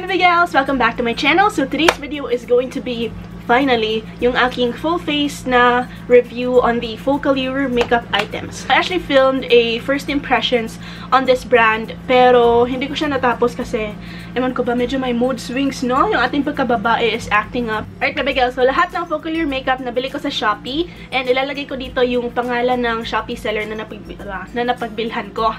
baby gals! Welcome back to my channel. So today's video is going to be finally yung aking full face na review on the FOCALLURE makeup items. I actually filmed a first impressions on this brand pero hindi ko siya natapos kasi ewan ko ba, medyo may mood swings, no? Yung ating pagkababae is acting up. Alright baby gals, so lahat ng FOCALLURE makeup nabili ko sa Shopee and ilalagay ko dito yung pangalan ng Shopee seller na napagbilhan ko.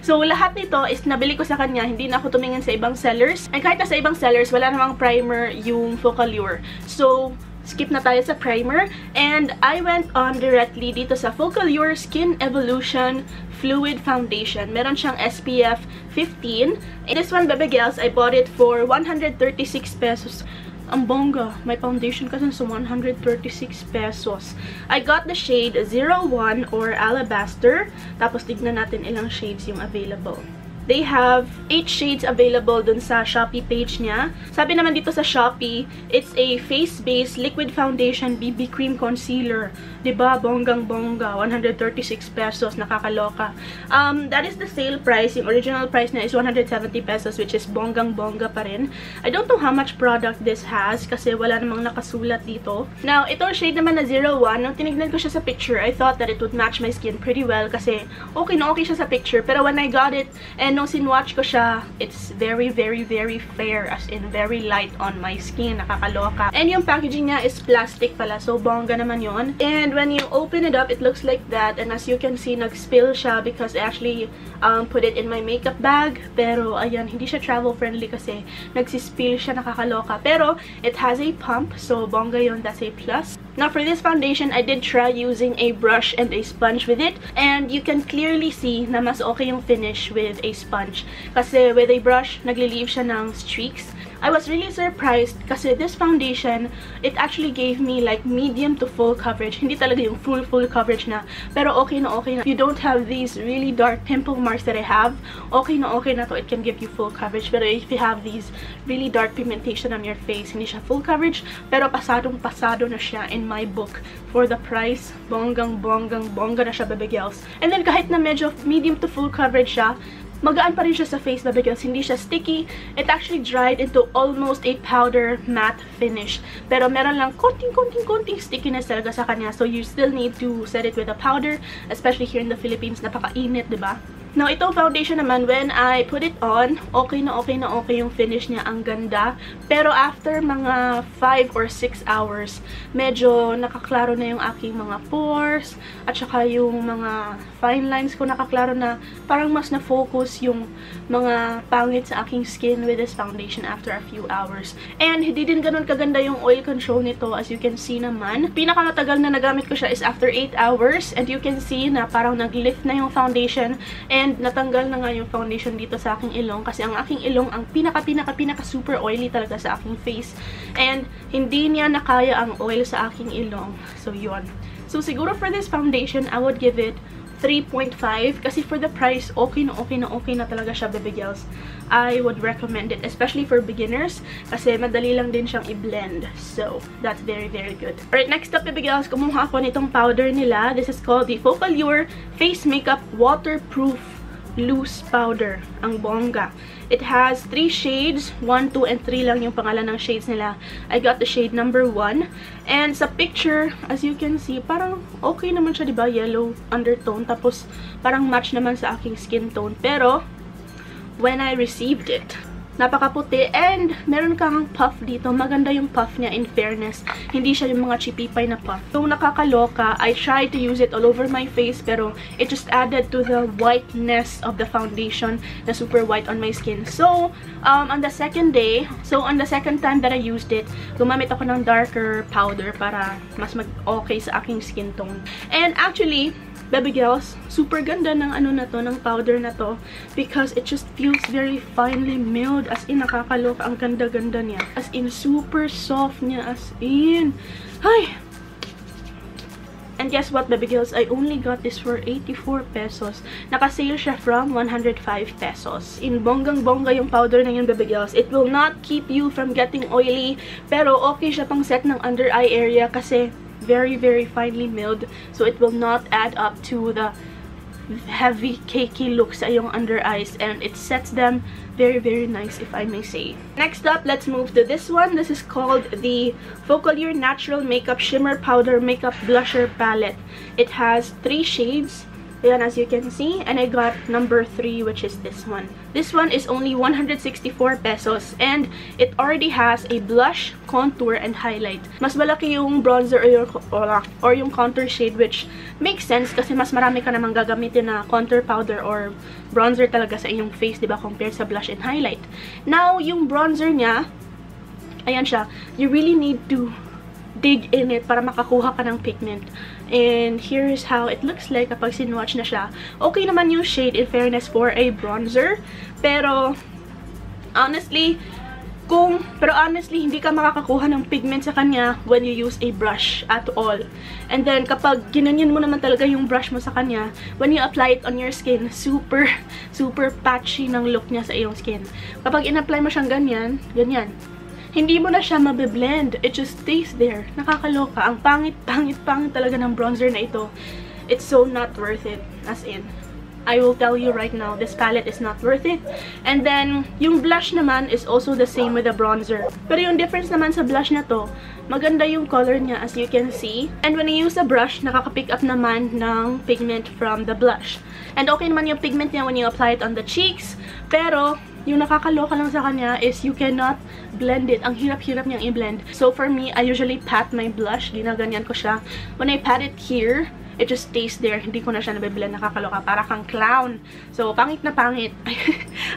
So lahat nito is nabili ko sa kanya, hindi na ako tumingin sa ibang sellers. And kahit na sa ibang sellers, wala namang primer yung FOCALLURE. So, skip na tayo sa primer. And I went on directly dito sa FOCALLURE Skin Evolution Fluid Foundation. Meron siyang SPF 15. And this one, baby girls, I bought it for 136 pesos. Ang bongga. May foundation kasi sa 136 pesos. I got the shade 01 or Alabaster. Tapos tignan natin ilang shades yung available. They have 8 shades available dun sa Shopee page niya. Sabi naman dito sa Shopee, it's a face-based liquid foundation BB cream concealer. Diba? Bonggang-bongga. 136 pesos. Nakakaloka. That is the sale price. Yung original price niya is 170 pesos, which is bonggang-bongga pa rin. I don't know how much product this has kasi wala namang nakasulat dito. Now, itong shade naman na 01, nung tinignan ko siya sa picture, I thought that it would match my skin pretty well kasi okay na okay siya sa picture. Pero when I got it, and nung sinwatch ko siya, it's very fair, as in very light on my skin. Nakakaloka. And yung packaging niya is plastic pala, so bongga naman yon. And when you open it up, it looks like that. And as you can see, nag-spill siya because I actually put it in my makeup bag. Pero, ayan, hindi siya travel-friendly kasi nagsispill siya, nakakaloka. Pero, it has a pump, so bongga yon, that's a plus. Now, for this foundation, I did try using a brush and a sponge with it. And you can clearly see na mas okay yung finish with a sponge. Kasi with a brush, nagli-leave siya ng streaks. I was really surprised kasi this foundation, it actually gave me like medium to full coverage. Hindi talaga yung full coverage na. Pero okay na okay na. You don't have these really dark pimple marks that I have. Okay na to. It can give you full coverage. Pero if you have these really dark pigmentation on your face, hindi siya full coverage. Pero pasadong-pasado na siya in my book. For the price, bongga na siya, baby girls. And then kahit na medyo medium to full coverage siya, magaan pa rin siya sa face, baby girls. Hindi siya sticky. It actually dried into almost a powder matte finish. Pero meron lang konting stickiness talaga sa kanya. So you still need to set it with a powder, especially here in the Philippines. Napakainit, diba? Now, itong foundation naman, when I put it on, okay na okay yung finish niya. Ang ganda. Pero after mga 5 or 6 hours, medyo nakaklaro na yung aking mga pores. At saka yung mga fine lines ko nakaklaro na. Parang mas na-focus yung mga pangit sa aking skin with this foundation after a few hours. And hindi din ganun kaganda yung oil control nito, as you can see naman. Pinakamatagal na nagamit ko siya is after 8 hours. And you can see na parang nag-lift na yung foundation. And natanggal na nga yung foundation dito sa aking ilong kasi ang aking ilong ang pinaka super oily talaga sa aking face. And hindi niya nakaya ang oil sa aking ilong. So, yun. So, siguro for this foundation, I would give it 3.5 kasi for the price, okay na talaga siya, baby girls. I would recommend it, especially for beginners kasi madali lang din siyang i-blend. So, that's very good. Alright, next up, baby girls, kumuha ako nitong powder nila. This is called the FOCALLURE Face Makeup Waterproof Loose Powder. Ang bongga. It has 3 shades. 1, 2, and 3 lang yung pangalan ng shades nila. I got the shade number 1. And sa picture, as you can see, parang okay naman siya, diba? Yellow undertone. Tapos, parang match naman sa aking skin tone. Pero, when I received it, napakaputi and meron kang puff dito. Maganda yung puff niya, in fairness. Hindi siya yung mga chipipay na puff. So, nakakaloka. I tried to use it all over my face pero it just added to the whiteness of the foundation na super white on my skin. So, on the second time that I used it, gumamit ako ng darker powder para mas mag-okay sa aking skin tone. And actually, baby girls, super ganda ng ng powder na to because it just feels very finely milled. As in, nakakaloka. Ang ganda-ganda niya. As in, super soft niya. As in. Ay! And guess what, baby girls? I only got this for 84 pesos. Naka-sale siya from 105 pesos. In bonggang-bongga yung powder na yun, baby girls. It will not keep you from getting oily. Pero okay siya pang set ng under eye area kasi very finely milled. So it will not add up to the heavy, cakey look sa iyong under eyes, and it sets them very, very nice, if I may say. Next up, let's move to this one. This is called the FOCALLURE Natural Makeup Shimmer Powder Makeup Blusher Palette. It has 3 shades. Ayan, as you can see, and I got number 3, which is this one. This one is only 164 pesos, and it already has a blush, contour, and highlight. Mas malaki yung bronzer or yung contour shade, which makes sense kasi mas marami ka namang gagamitin na contour powder or bronzer talaga sa iyong face, diba, compared sa blush and highlight. Now, yung bronzer niya, ayan siya, you really need to dig in it para makakuha ka ng pigment. And here is how it looks like kapag sinwatch na siya. Okay naman yung shade, in fairness, for a bronzer. Pero honestly, hindi ka makakakuha ng pigment sa kanya when you use a brush at all. And then, kapag ginanyan mo naman talaga yung brush mo sa kanya, when you apply it on your skin, super, super patchy ng look niya sa iyong skin. Kapag in-apply mo siyang ganyan, hindi mo na siya mabiblend. It just stays there. Nakakaloka. Ang pangit talaga ng bronzer na ito. It's so not worth it. As in, I will tell you right now, this palette is not worth it. And then, yung blush naman is also the same with the bronzer. Pero yung difference naman sa blush na to, maganda yung color niya, as you can see. And when you use a brush, nakaka-pick up naman ng pigment from the blush. And okay naman yung pigment niya when you apply it on the cheeks. Pero yung nakakaloka lang sa kanya is you cannot blend it. Ang hirap-hirap niyang i-blend. So for me, I usually pat my blush. Ginaganyan ko siya. When I pat it here, it just stays there. Hindi ko na siya nabiblend. Nakakaloka. Para kang clown. So, pangit na pangit.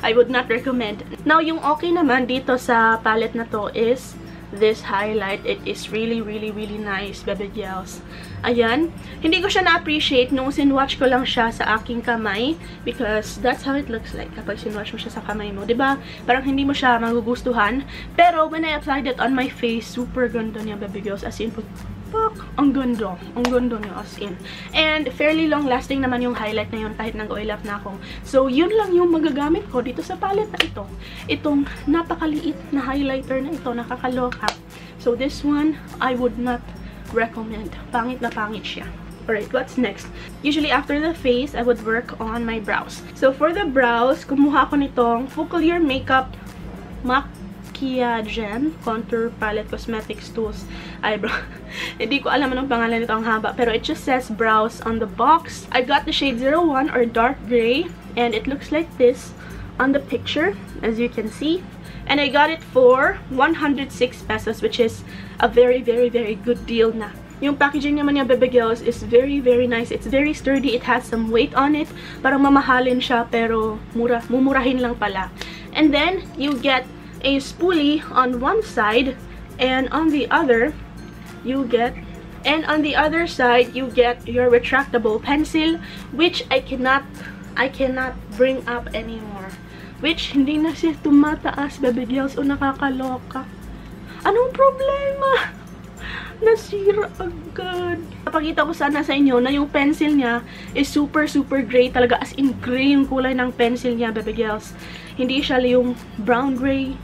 I would not recommend. Now, yung okay naman dito sa palette na to is this highlight. It is really, really, really nice, baby girls. Ayan. Hindi ko siya na-appreciate nung sinwatch ko lang siya sa aking kamay because that's how it looks like kapag sinwatch mo siya sa kamay mo. Diba? Parang hindi mo siya magugustuhan. Pero when I applied it on my face, super ganda niya, baby girls. As in, fuck, ang ganda. Ang ganda niya, as in. And fairly long-lasting naman yung highlight na yun kahit nag-oil up na ako. So, yun lang yung magagamit ko dito sa palette na ito. Itong napakaliit na highlighter na ito, nakakaloka. So, this one, I would not recommend. Pangit na pangit siya. Alright, what's next? Usually, after the face, I would work on my brows. So, for the brows, kumuha ko nitong FOCALLURE Makeup Gem Contour Palette Cosmetics Tools Eyebrow. Hindi ko alam anong pangalan nito, ang haba. Pero it just says brows on the box. I got the shade 01 or dark gray. And it looks like this on the picture, as you can see. And I got it for 106 pesos, which is a very, very, very good deal na. Yung packaging naman niya, baby girls, is very, very nice. It's very sturdy. It has some weight on it. Parang mamahalin siya, pero mumurahin lang pala. And then, you get a spoolie on one side, and on the other, you get your retractable pencil, which I cannot bring up anymore. Which, hindi na siya tumataas, baby girls, o nakakaloka. Anong problema? Nasira agad. Napakita ko sana sa inyo na yung pencil niya is super, super gray talaga. As in, gray yung kulay ng pencil niya, baby girls. Hindi siya yung brown gray.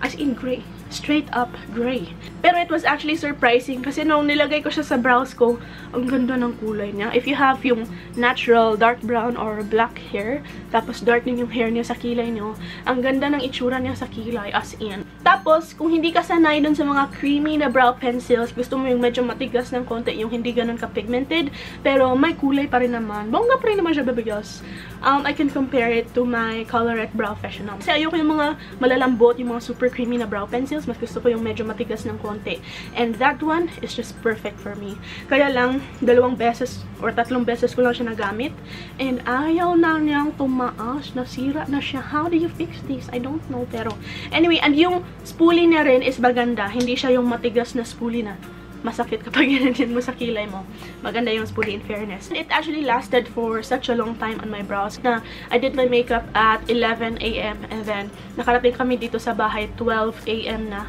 As in, gray. Straight up gray. Pero it was actually surprising kasi nung nilagay ko siya sa brows ko, ang ganda ng kulay niya. If you have yung natural dark brown or black hair, tapos dark din yung hair niya sa kilay niyo, ang ganda ng itsura niya sa kilay, as in. Tapos, kung hindi ka sanay dun sa mga creamy na brow pencils, gusto mo yung medyo matigas ng konti, yung hindi ganun ka-pigmented, pero may kulay pa rin naman. Bongga pa rin naman siya, baby girls. I can compare it to my Colorette Brow Professional. Kasi ayoko yung mga malalambot, yung mga super creamy na brow pencils. Mas gusto ko yung medyo matigas ng konti. And that one is just perfect for me. Kaya lang, 2 beses or 3 beses ko lang siya nagamit. And ayaw na niyang tumaas. Nasira na siya. How do you fix this? I don't know. Pero, anyway, and yung spoolie niya rin is maganda. Hindi siya yung matigas na spoolie na masakit kapag ginanyan mo sa kilay mo. Maganda yung spoolie, in fairness. It actually lasted for such a long time on my brows na I did my makeup at 11 AM and then nakarating kami dito sa bahay 12 AM na.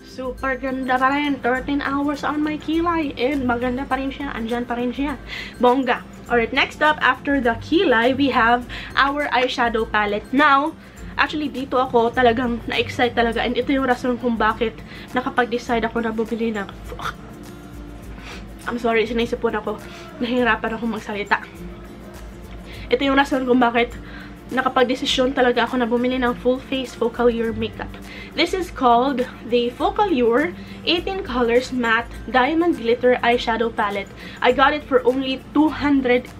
Super ganda pa rin. 13 hours on my kilay and maganda pa rin siya. Andyan pa rin siya. Bongga. Alright, next up, after the kilay, we have our eyeshadow palette. Now, actually, dito ako talagang na-excite talaga. And ito yung rason kung bakit nakapag-decide ako na bumili ng... I'm sorry, sinaisipon ako. Nahihirapan ako magsalita. ito yung rason kung bakit nakapag-desisyon talaga ako na bumili ng full face FOCALLURE makeup. This is called the FOCALLURE 18 Colors Matte Diamond Glitter Eyeshadow Palette. I got it for only 280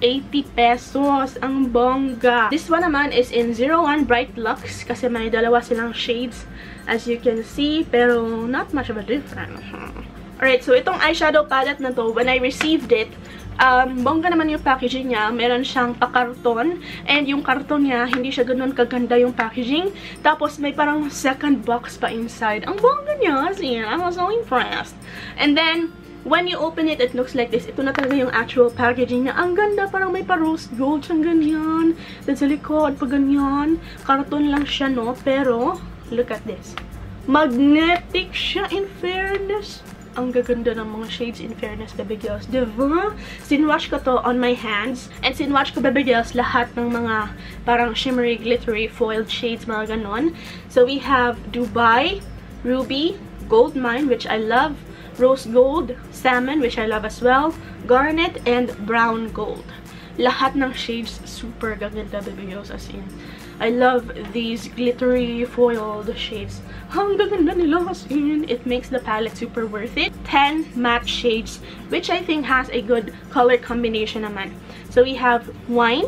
pesos. Ang bongga! This one naman is in 01 Bright Luxe kasi may dalawa silang shades as you can see, pero not much of a difference. Alright, so itong eyeshadow palette na to, when I received it, bongga naman yung packaging niya. Meron siyang pakarton. And yung karton niya, hindi siya ganun kaganda yung packaging. Tapos may parang second box pa inside. Ang bongga niya. See, I was so impressed. And then, when you open it, it looks like this. Ito na talaga yung actual packaging niya. Ang ganda. Parang may pa-rose gold siyang ganyan. Then sa likod, pa ganyan. Karton lang siya, no? Pero, look at this. Magnetic siya, in fairness. Ang gaganda ng mga shades, in fairness, baby girls. Diba? Sinwash ko to on my hands. And sinwash ko, baby girls, lahat ng mga parang shimmery, glittery, foiled shades, mga ganon. So we have Dubai, Ruby, Gold Mine, which I love, Rose Gold, Salmon, which I love as well, Garnet, and Brown Gold. Lahat ng shades, super gaganda, baby girls, as in. I love these glittery foiled shades. Ang gaganda nila as in. It makes the palette super worth it. 10 matte shades, which I think has a good color combination naman. So we have Wine,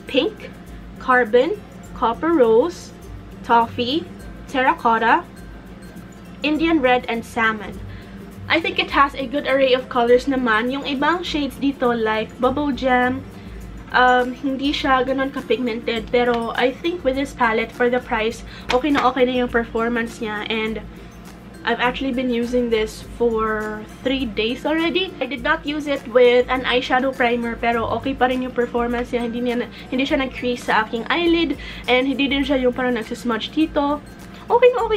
Pink, Carbon, Copper Rose, Toffee, Terracotta, Indian Red, and Salmon. I think it has a good array of colors naman. Yung ibang shades dito like Bubble Jam, hindi siya ganun ka-pigmented, pero I think with this palette, for the price, okay na yung performance niya, and I've actually been using this for 3 days already. I did not use it with an eyeshadow primer, pero okay pa rin yung performance niya. Hindi siya nag-crease sa aking eyelid, and hindi din siya yung parang nagsismudge dito. Okay na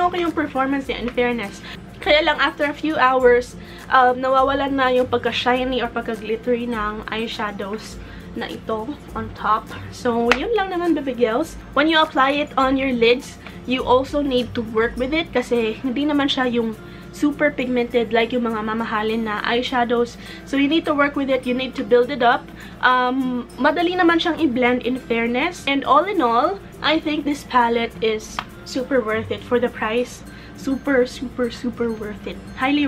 okay yung performance niya, in fairness. Kaya lang, after a few hours, nawawalan na yung pagka-shiny or pagka-glittery ng eyeshadows na ito on top. So, yun lang naman, baby girls. When you apply it on your lids, you also need to work with it kasi hindi naman siya yung super pigmented like yung mga mamahalin na eyeshadows. So, you need to work with it. You need to build it up. Madali naman siyang i-blend, in fairness. And all in all, I think this palette is super worth it for the price. Super worth it. Highly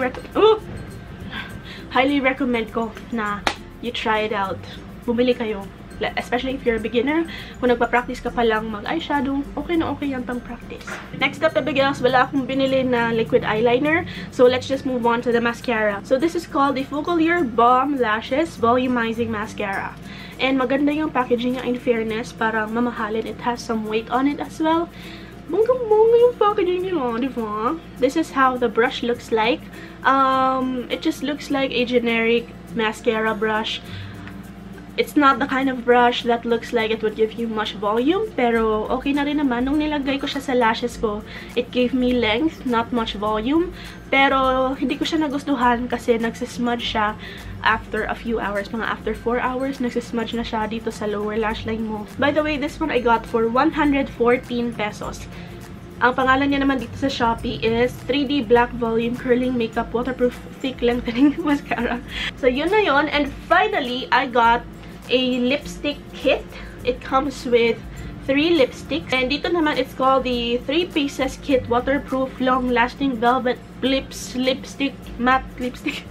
recommend ko na you try it out. Bumili kayo. Especially if you're a beginner. Kung nagpa-practice ka pa lang mag-eyeshadow, okay na okay yan pang practice. Next up, baby girls, wala akong binili na liquid eyeliner. So, let's just move on to the mascara. So, this is called the FOCALLURE Balm Lashes Volumizing Mascara. And maganda yung packaging niya, in fairness. Parang mamahalin. It has some weight on it as well. Bongga yung packaging nila, di ba? This is how the brush looks like. It just looks like a generic mascara brush. It's not the kind of brush that looks like it would give you much volume, pero okay na rin naman. Nung nilagay ko siya sa lashes ko, it gave me length, not much volume. Pero hindi ko siya nagustuhan kasi nagsismudge siya after a few hours. Mga after 4 hours, nagsismudge na siya dito sa lower lash line mo. By the way, this one I got for 114 pesos. Ang pangalan niya naman dito sa Shopee is 3D Black Volume Curling Makeup Waterproof Thick Lengthening Mascara. So, yun na yun. And finally, I got a lipstick kit. It comes with 3 lipsticks. And dito naman, it's called the 3 pieces kit waterproof long-lasting velvet lipstick matte lipstick.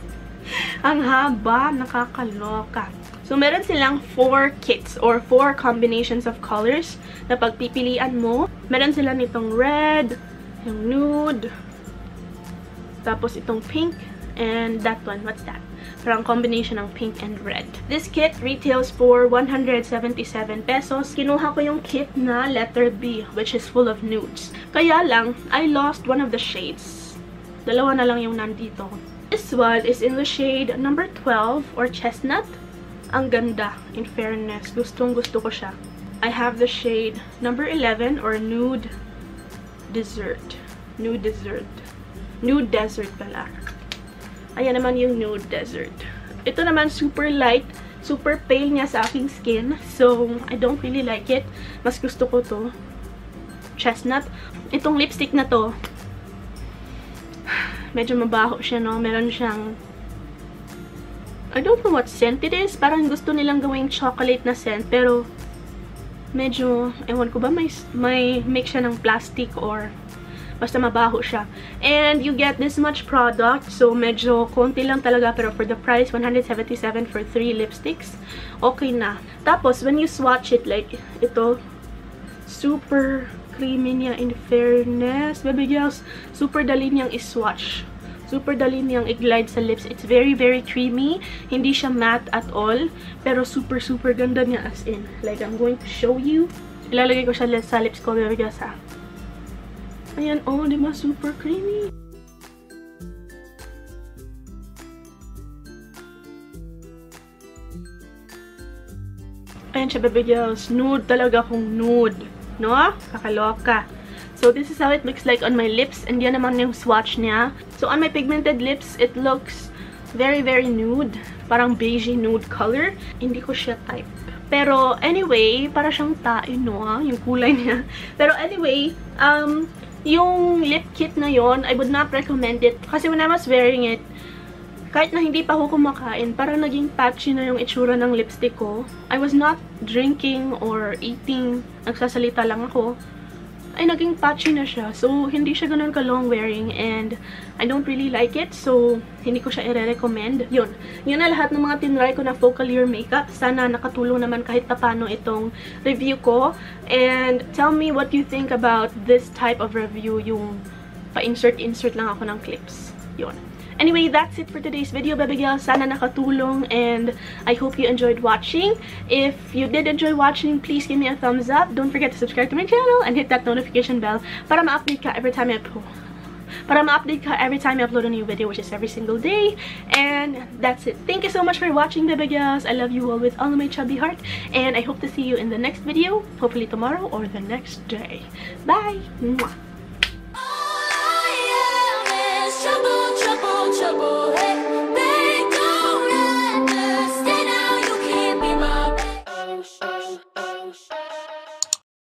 Ang haba, nakakaloka. So, meron silang 4 kits or 4 combinations of colors na pagpipilian mo. Meron sila nitong red, yung nude, tapos itong pink, and that one, what's that? Parang combination ng pink and red. This kit retails for 177 pesos. Kinuha ko yung kit na letter B, which is full of nudes. Kaya lang, I lost one of the shades. Dalawa na lang yung nandito. This one is in the shade number 12 or chestnut. Ang ganda, in fairness. Gustong-gusto ko siya. I have the shade number 11 or nude desert. Nude desert. Nude desert pala. Ayan naman yung nude desert. Ito naman super light, super pale niya sa aking skin. So, I don't really like it. Mas gusto ko to. Chestnut. Itong lipstick na to, medyo mabaho siya, no? Meron siyang I don't know what scent it is. Parang gusto nilang gawing chocolate na scent. Pero, medyo, ewan ko ba, may mix siya ng plastic or basta mabaho siya. And you get this much product. So, medyo konti lang talaga. Pero for the price, 177 for 3 lipsticks. Okay na. Tapos, when you swatch it, like, ito, super creamy niya in fairness. Baby girls, super dali niyang iswatch. Super dali niyang i-glide sa lips. It's very, very creamy. Hindi siya matte at all. Pero super, super ganda niya as in. Like, I'm going to show you. Ilalagay ko siya sa lips ko, baby girls, ha. Ayan, oh, di ba? Super creamy. Ayan siya, baby girls. Nude talaga kung nude. No? Kakaloka. So, this is how it looks like on my lips. And yan naman yung swatch niya. So, on my pigmented lips, it looks very, very nude. Parang beige nude color. Hindi ko siya type. Pero, anyway, para siyang tae, no? Yung kulay niya. Pero, anyway, yung lip kit na yon, I would not recommend it. Kasi when I was wearing it, kahit na hindi pa ako kumakain, parang naging patchy na yung itsura ng lipstick ko. I was not drinking or eating. Nagsasalita lang ako. Ay, naging patchy na siya. So, hindi siya ganun ka-long wearing and I don't really like it. So, hindi ko siya i-recommend. Yun. Yun na lahat ng mga tinry ko na FOCALLURE makeup. Sana nakatulong naman kahit paano itong review ko. And tell me what you think about this type of review. Yung pa-insert-insert lang ako ng clips. Yun. Anyway, that's it for today's video, baby girl. Sana nakatulong and I hope you enjoyed watching. If you did enjoy watching, please give me a thumbs up. Don't forget to subscribe to my channel and hit that notification bell para ma-update ka every time I upload a new video, which is every single day. And that's it. Thank you so much for watching, baby girls. I love you all with all of my chubby heart. And I hope to see you in the next video, hopefully tomorrow or the next day. Bye! Mwah.